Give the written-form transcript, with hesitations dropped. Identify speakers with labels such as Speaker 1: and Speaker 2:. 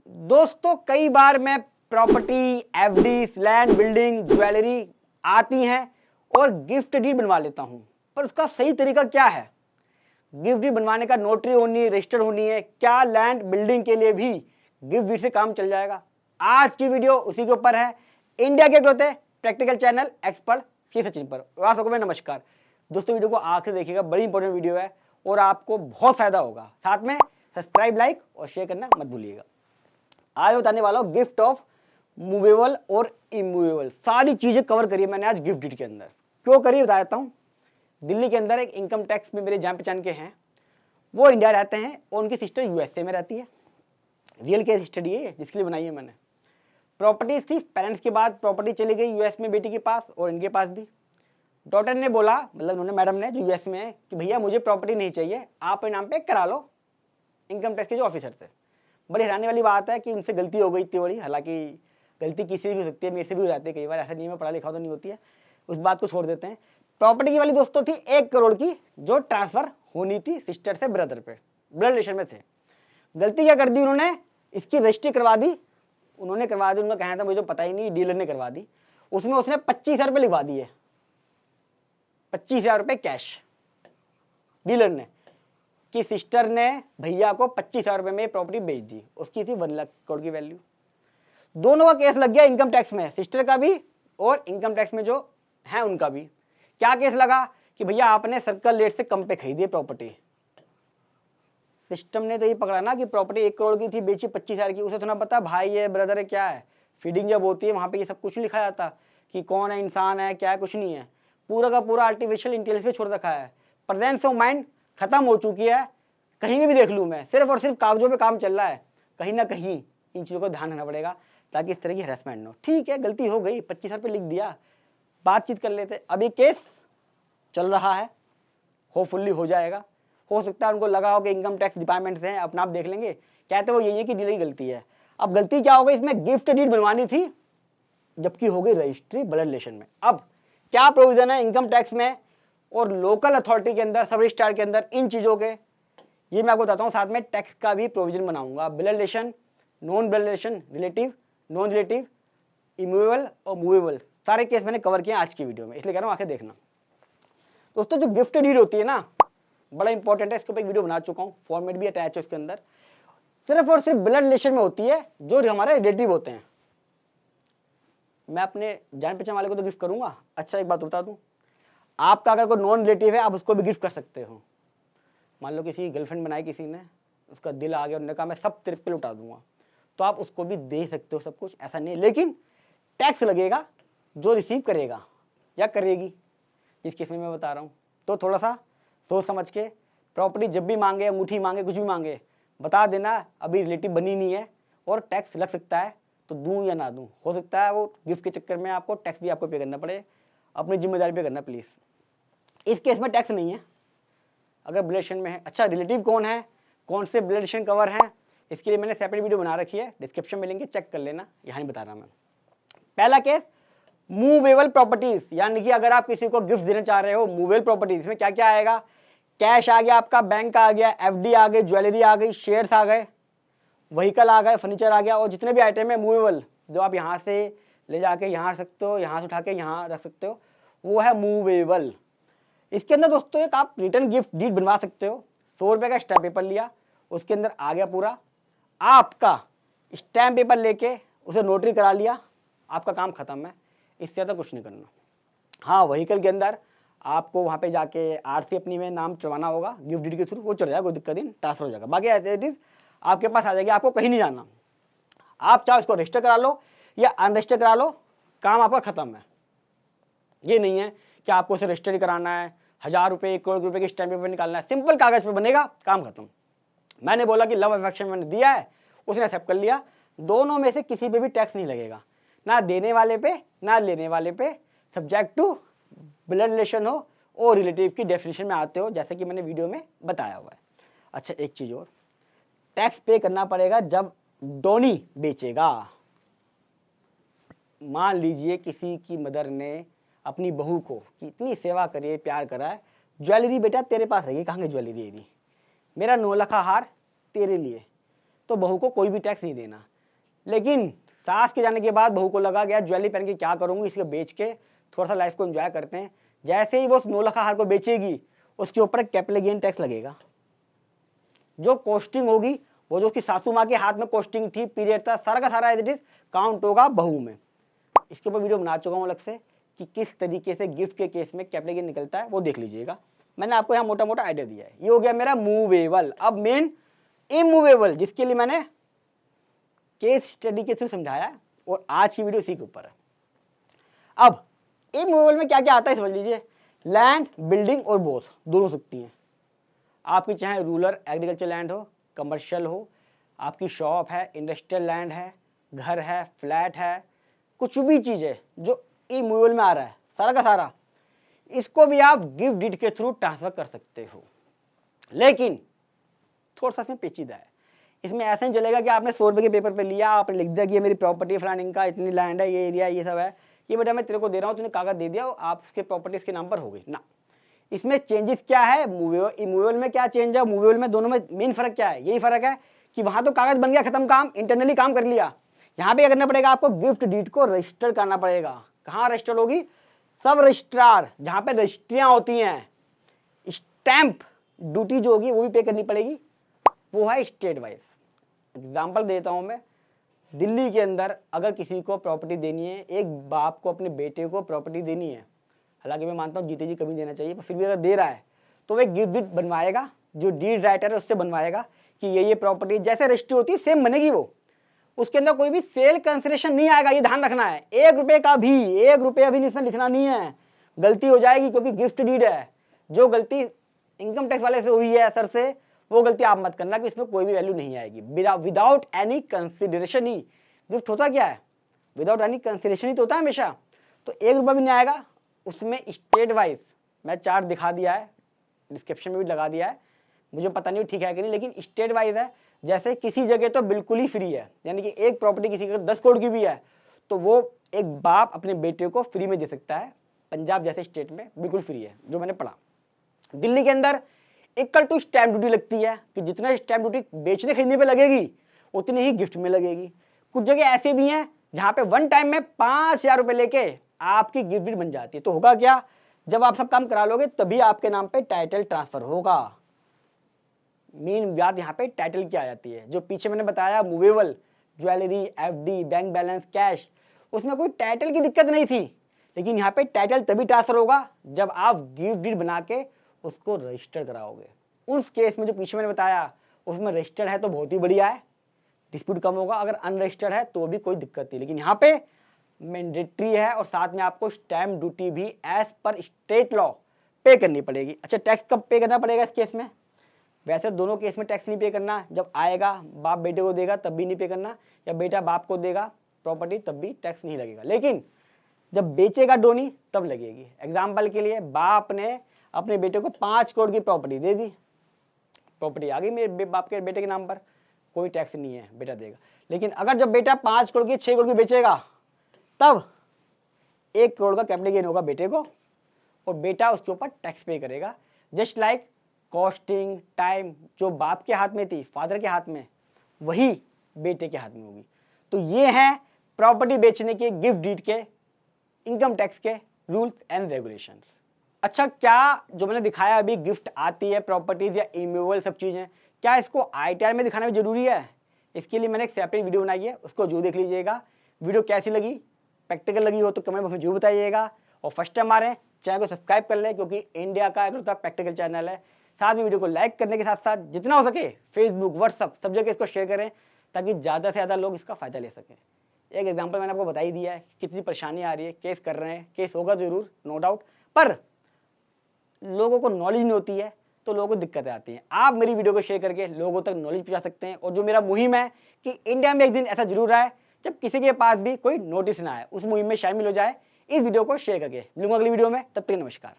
Speaker 1: दोस्तों कई बार मैं property, FD, land, building, jewellery आती हैं और गिफ्ट डीड बनवा लेता हूं, पर उसका सही तरीका क्या है? गिफ्ट डीड बनवाने का नोटरी होनी है, रजिस्टर होनी है, क्या लैंड बिल्डिंग के लिए भी गिफ्ट डीड से काम चल जाएगा? आज की वीडियो उसी के ऊपर है। इंडिया के इकलौते practical channel expert Shri Sachin पर। आप सबको मेरा नमस्कार। दोस्तों वीडियो को आखिर देखिएगा, बड़ी इंपॉर्टेंट वीडियो है और आपको बहुत फायदा होगा। साथ में सब्सक्राइब, लाइक और शेयर करना मत भूलिएगा। आज बताने वाला हूं गिफ्ट ऑफ मूवेबल और इमूवेबल, सारी चीजें कवर करी मैंने आज गिफ्ट डीड के अंदर। क्यों करी बता देता हूं। दिल्ली के अंदर एक इनकम टैक्स में मेरे जान पहचान के हैं, वो इंडिया रहते हैं और उनकी सिस्टर यूएसए में रहती है। रियल केस स्टडी है जिसके लिए बनाई है मैंने। प्रॉपर्टी थी, पेरेंट्स के बाद प्रॉपर्टी चली गई यूएस में बेटी के पास और इनके पास भी। डॉटर ने बोला, मतलब उन्होंने, मैडम ने जो यूएस में है, कि भैया मुझे प्रॉपर्टी नहीं चाहिए, आप अपने नाम पे करा लो इनकम टैक्स के जो ऑफिसर से। बड़ी हैरानी वाली बात है कि उनसे गलती हो गई इतनी बड़ी, हालांकि गलती किसी से भी हो सकती है, मेरे से भी हो जाती है कई बार, ऐसा नहीं है पढ़ा लिखा तो नहीं होती है, उस बात को छोड़ देते हैं। प्रॉपर्टी की वाली दोस्तों थी 1 करोड़ की, जो ट्रांसफर होनी थी सिस्टर से ब्रदर पे, ब्लड रिलेशन में थे। गलती क्या कर दी उन्होंने, इसकी रजिस्ट्री करवा दी। उन्होंने करवा दी, उनका कहना था मुझे तो पता ही नहीं, डीलर ने करवा दी। उसमें उसने 25,000 रुपये लिखवा दिए, 25,000 रुपये कैश डीलर ने, कि सिस्टर ने भैया को 25,000 रुपये में प्रॉपर्टी बेच दी। उसकी थी 1 लाख करोड़ की वैल्यू। दोनों का केस लग गया इनकम टैक्स में, सिस्टर का भी और इनकम टैक्स में जो है उनका भी। क्या केस लगा कि भैया आपने सर्कल रेट से कम पे खरीदी प्रॉपर्टी। सिस्टम ने तो ये पकड़ा ना कि प्रॉपर्टी 1 करोड़ की थी, बेची 25,000 की। उसे थोड़ा पता भाई है, ब्रदर है, क्या है। फीडिंग जब होती है वहां पे ये सब कुछ लिखा जाता कि कौन है, इंसान है, क्या है, कुछ नहीं है। पूरा का पूरा आर्टिफिशियल इंटेलिजेंस पे छोड़ रखा है। प्रेजेंस ऑफ माइंड खत्म हो चुकी है। कहीं भी देख लूँ मैं, सिर्फ और सिर्फ कागजों पे काम चल रहा है। कहीं ना कहीं इन चीज़ों को ध्यान रखना पड़ेगा ताकि इस तरह की हरासमेंट न हो। ठीक है, गलती हो गई, 25,000 रुपये लिख दिया, बातचीत कर लेते। अभी केस चल रहा है, होपफुली हो जाएगा। हो सकता है उनको लगा हो कि इनकम टैक्स डिपार्टमेंट से हैं, अपना आप देख लेंगे। कहते वो यही है कि डीलर की गलती है। अब गलती क्या हो गई, इसमें गिफ्ट डीड बनवानी थी, जबकि हो गई रजिस्ट्री ब्लड रिलेशन में। अब क्या प्रोविजन है इनकम टैक्स में और लोकल अथॉरिटी के अंदर, सब रजिस्ट्रार के अंदर, इन चीज़ों के, ये मैं आपको बताता हूँ। साथ में टैक्स का भी प्रोविजन बनाऊंगा। Blood relation, non blood relation, relative, non relative, immovable और मूवेबल, सारे केस मैंने कवर किए आज की वीडियो में, इसलिए कह रहा हूँ आके देखना। दोस्तों जो गिफ्ट डीड होती है ना, बड़ा इंपॉर्टेंट है। इसके ऊपर एक वीडियो बना चुका हूँ, फॉर्मेट भी अटैच है उसके अंदर। सिर्फ और सिर्फ ब्लड रिलेशन में होती है, जो हमारे रिलेटिव होते हैं। मैं अपने जान पहचान वाले को तो गिफ्ट करूंगा। अच्छा एक बात बता दूं, आपका अगर कोई नॉन रिलेटिव है, आप उसको भी गिफ्ट कर सकते हो। मान लो किसी की गर्लफ्रेंड बनाई किसी ने, उसका दिल आ गया, उन्होंने कहा मैं सब तेरे पे लुटा दूंगा, तो आप उसको भी दे सकते हो सब कुछ, ऐसा नहीं। लेकिन टैक्स लगेगा जो रिसीव करेगा या करेगी, जिस केस में मैं बता रहा हूँ। तो थोड़ा सा सोच समझ के, प्रॉपर्टी जब भी मांगे, अंगूठी मांगे, कुछ भी मांगे, बता देना अभी रिलेटिव बनी नहीं है और टैक्स लग सकता है, तो दूं या ना दूं। हो सकता है वो गिफ्ट के चक्कर में आपको टैक्स भी आपको पे करना पड़े, अपनी जिम्मेदारी पे करना प्लीज़। इस केस में टैक्स नहीं है अगर ब्लड रिलेशन में है। अच्छा, रिलेटिव कौन है, कौन से ब्लड रिलेशन कवर हैं, इसके लिए मैंने सेपरेट वीडियो बना रखी है, डिस्क्रिप्शन में लिंक चेक कर लेना, यहाँ नहीं बता रहा मैं। पहला केस, मूवेबल प्रॉपर्टीज, यानी कि अगर आप किसी को गिफ्ट देना चाह रहे हो मूवेबल प्रॉपर्टीज में क्या क्या आएगा। कैश आ गया आपका, बैंक आ गया, एफडी आ गई, ज्वेलरी आ गई, शेयर्स आ गए, व्हीकल आ गए, फर्नीचर आ गया, और जितने भी आइटम है मूवेबल, जो आप यहाँ से ले जाके यहाँ रख सकते हो, यहाँ से उठा के यहाँ रख सकते हो, वो है मूवेबल। इसके अंदर दोस्तों एक आप रिटर्न गिफ्ट डीड बनवा सकते हो। 100 रुपये का स्टैम्प पेपर लिया, उसके अंदर आ गया पूरा आपका स्टैम्प पेपर, लेके उसे नोटरी करा लिया, आपका काम खत्म है। इससे ज़्यादा कुछ नहीं करना। हाँ, व्हीकल के अंदर आपको वहाँ पे जाके आरसी अपनी में नाम चढ़वाना होगा, गिफ्ट डीड के थ्रू, वो चढ़ जाएगा, कोई दिक्कत नहीं, ट्रांसफर हो जाएगा। बाकी एज इट इज आपके पास आ जाएगी, आपको कहीं नहीं जाना। आप चाहे उसको रजिस्टर करा लो या अनरजिस्टर करा लो, काम आपका खत्म है। ये नहीं है कि आपको उसे रजिस्टर कराना है, 1,000 रुपये, 1 करोड़ रुपये की स्टैम्प पेपर निकालना है, सिंपल कागज पे बनेगा, काम खत्म। मैंने बोला कि लव अफेक्शन मैंने दिया है, उसने एक्सेप्ट कर लिया। दोनों में से किसी पे भी टैक्स नहीं लगेगा, ना देने वाले पे ना लेने वाले पे, सब्जेक्ट टू ब्लड रिलेशन हो और रिलेटिव की डेफिनेशन में आते हो, जैसे कि मैंने वीडियो में बताया हुआ है। अच्छा एक चीज़ और, टैक्स पे करना पड़ेगा जब डोनी बेचेगा। मान लीजिए किसी की मदर ने अपनी बहू को इतनी सेवा करी, प्यार करा है, ज्वेलरी बेटा तेरे पास रहेगी, कहाँ ज्वेलरी है, मेरा 9 लाख का हार तेरे लिए, तो बहू को कोई भी टैक्स नहीं देना। लेकिन सास के जाने के बाद बहू को लगा गया ज्वेलरी पहन के क्या करूंगी, इसको बेच के थोड़ा सा लाइफ को एंजॉय करते हैं। जैसे ही वो 9 लाख हार को बेचेगी उसके ऊपर कैपिटल गेन टैक्स लगेगा। जो कॉस्टिंग होगी वो जो उसकी सासू माँ के हाथ में कॉस्टिंग थी, पीरियड था, सारा का सारा एज इट इज काउंट होगा बहू में। इसके ऊपर वीडियो बना चुका हूँ अलग से कि किस तरीके से गिफ्ट के केस में कैपिटल गेन निकलता है, वो देख लीजिएगा। मैंने आपको यहाँ मोटा मोटा आइडिया दिया है। ये हो गया मेरा मूवेबल। अब मेन इमूवेबल, जिसके लिए मैंने केस स्टडी के थ्रू समझाया है और आज की वीडियो इसी के ऊपर है। अब इमूवेबल में क्या क्या आता है समझ लीजिए। लैंड, बिल्डिंग और बोथ दोनों सकती हैं। आपकी चाहे रूरल एग्रीकल्चर लैंड हो, कमर्शियल हो, आपकी शॉप है, इंडस्ट्रियल लैंड है, घर है, फ्लैट है, कुछ भी चीज़ है जो इमूवेबल में आ रहा है, सारा का सारा, इसको भी आप गिफ्ट डीड के थ्रू ट्रांसफर कर सकते हो। लेकिन थोड़ा सा इसमें पेचीदा है। इसमें ऐसा नहीं चलेगा कि आपने 100 रुपये के पेपर पे लिया, आपने लिख दिया कि ये मेरी प्रॉपर्टी फलानिंग का इतनी लैंड है, ये एरिया, ये सब है, ये बेटा मैं तेरे को दे रहा हूँ, तूने कागज दे दिया, आप उसके प्रॉपर्टीज के नाम पर हो गई ना। इसमें चेंजेस क्या है, मूवेबल में क्या चेंज है, मूवेबल में दोनों में मेन फर्क क्या है, यही फर्क है कि वहां तो कागज बन गया, खत्म काम, इंटरनली काम कर लिया। यहाँ पे करना पड़ेगा आपको, गिफ्ट डीड को रजिस्टर करना पड़ेगा। कहाँ रजिस्टर होगी, सब रजिस्ट्रार, जहाँ पे रजिस्ट्रियाँ होती हैं। स्टैंप ड्यूटी जो होगी वो भी पे करनी पड़ेगी, वो है स्टेट वाइज। एग्जाम्पल देता हूँ मैं, दिल्ली के अंदर अगर किसी को प्रॉपर्टी देनी है, एक बाप को अपने बेटे को प्रॉपर्टी देनी है, हालांकि मैं मानता हूँ जीते जी कभी देना चाहिए, पर फिर भी अगर दे रहा है तो वह गिफ्ट डीड बनवाएगा, जो डीड राइटर है उससे बनवाएगा कि ये प्रॉपर्टी जैसे रजिस्ट्री होती है सेम बनेगी वो। उसके अंदर कोई भी सेल कंसिडरेशन नहीं आएगा, ये ध्यान रखना है। 1 रुपये का भी, 1 रुपया भी इसमें लिखना नहीं है, गलती हो जाएगी क्योंकि गिफ्ट डीड है। जो गलती इनकम टैक्स वाले से हुई है सर से, वो गलती आप मत करना कि इसमें कोई भी वैल्यू नहीं आएगी। विदाउट एनी कंसिडरेशन ही गिफ्ट होता क्या है, विदाउट एनी कंसिडरेशन ही तो होता है हमेशा। तो 1 रुपया भी नहीं आएगा। उसमें स्टेट वाइज मैं चार्ट दिखा दिया है, डिस्क्रिप्शन में भी लगा दिया है, मुझे पता नहीं ठीक है कि नहीं, लेकिन स्टेट वाइज है। जैसे किसी जगह तो बिल्कुल ही फ्री है, यानी कि एक प्रॉपर्टी किसी का 10 करोड़ की भी है तो वो एक बाप अपने बेटे को फ्री में दे सकता है। पंजाब जैसे स्टेट में बिल्कुल फ्री है, जो मैंने पढ़ा। दिल्ली के अंदर इक्वल टू स्टैंप ड्यूटी लगती है कि जितना स्टैंप ड्यूटी बेचने खरीदने पे लगेगी उतनी ही गिफ्ट में लगेगी। कुछ जगह ऐसे भी हैं जहां पे वन टाइम में 5,000 रुपए लेके आपकी गिफ्ट डीड बन जाती है। तो होगा क्या, जब आप सब काम करा लोगे तभी आपके नाम पे टाइटल ट्रांसफर होगा। मेन बात यहाँ पे टाइटल की आ जाती है। जो पीछे मैंने बताया movable, jewellery, FD, bank balance, cash, उसमें कोई टाइटल की दिक्कत नहीं थी, लेकिन यहाँ पे टाइटल तभी ट्रांसफर होगा जब आप गिफ्ट डीड बना के उसको रजिस्टर कराओगे। उस केस में जो पीछे मैंने बताया उसमें रजिस्टर्ड है तो बहुत ही बढ़िया है, डिस्प्यूट कम होगा। अगर अनरजिस्टर्ड है तो भी कोई दिक्कत नहीं, लेकिन यहाँ पे मैंडेटरी है और साथ में आपको स्टैम्प ड्यूटी भी एज पर स्टेट लॉ पे करनी पड़ेगी। अच्छा, टैक्स कब पे करना पड़ेगा इस केस में, वैसे दोनों केस में टैक्स नहीं पे करना। जब आएगा बाप बेटे को देगा तब भी नहीं पे करना, या बेटा बाप को देगा प्रॉपर्टी तब भी टैक्स नहीं लगेगा, लेकिन जब बेचेगा डोनी तब लगेगी। एग्जाम्पल के लिए बाप ने अपने बेटे को 5 करोड़ की प्रॉपर्टी दे दी, प्रॉपर्टी आ गई मेरे बाप के बेटे के नाम पर, कोई टैक्स नहीं है, बेटा देगा। लेकिन अगर जब बेटा 5 करोड़ की 6 करोड़ की बेचेगा तब 1 करोड़ का कैपिटल गेन होगा बेटे को और बेटा उसके ऊपर टैक्स पे करेगा। जस्ट लाइक कॉस्टिंग टाइम जो बाप के हाथ में थी, फादर के हाथ में, वही बेटे के हाथ में होगी। तो ये हैं प्रॉपर्टी बेचने के गिफ्ट डीड के इनकम टैक्स के रूल्स एंड रेगुलेशंस। अच्छा, क्या जो मैंने दिखाया अभी गिफ्ट आती है, प्रॉपर्टीज या इमूवेबल सब चीज़ें, क्या इसको ITR में दिखाना भी जरूरी है? इसके लिए मैंने एक सेपरेट वीडियो बनाई है, उसको जरूर देख लीजिएगा। वीडियो कैसी लगी, प्रैक्टिकल लगी हो तो कमेंट बॉक्स में जरूर बताइएगा। और फर्स्ट टाइम आ रहे हैं चैनल को सब्सक्राइब कर लें, क्योंकि इंडिया का एक प्रैक्टिकल चैनल है। साथ में वीडियो को लाइक करने के साथ साथ जितना हो सके फेसबुक, व्हाट्सअप सब जगह इसको शेयर करें ताकि ज़्यादा से ज़्यादा लोग इसका फ़ायदा ले सकें। एक एग्जांपल मैंने आपको बता ही दिया है, कितनी परेशानी आ रही है, केस कर रहे हैं, केस होगा ज़रूर, नो डाउट, पर लोगों को नॉलेज नहीं होती है तो लोगों को दिक्कतें आती हैं। आप मेरी वीडियो को शेयर करके लोगों तक नॉलेज पहुँचा सकते हैं। और जो मेरा मुहिम है कि इंडिया में एक दिन ऐसा जरूर आए जब किसी के पास भी कोई नोटिस ना आए, उस मुहिम में शामिल हो जाए इस वीडियो को शेयर करके। मिलूंगा अगली वीडियो में, तब तक नमस्कार।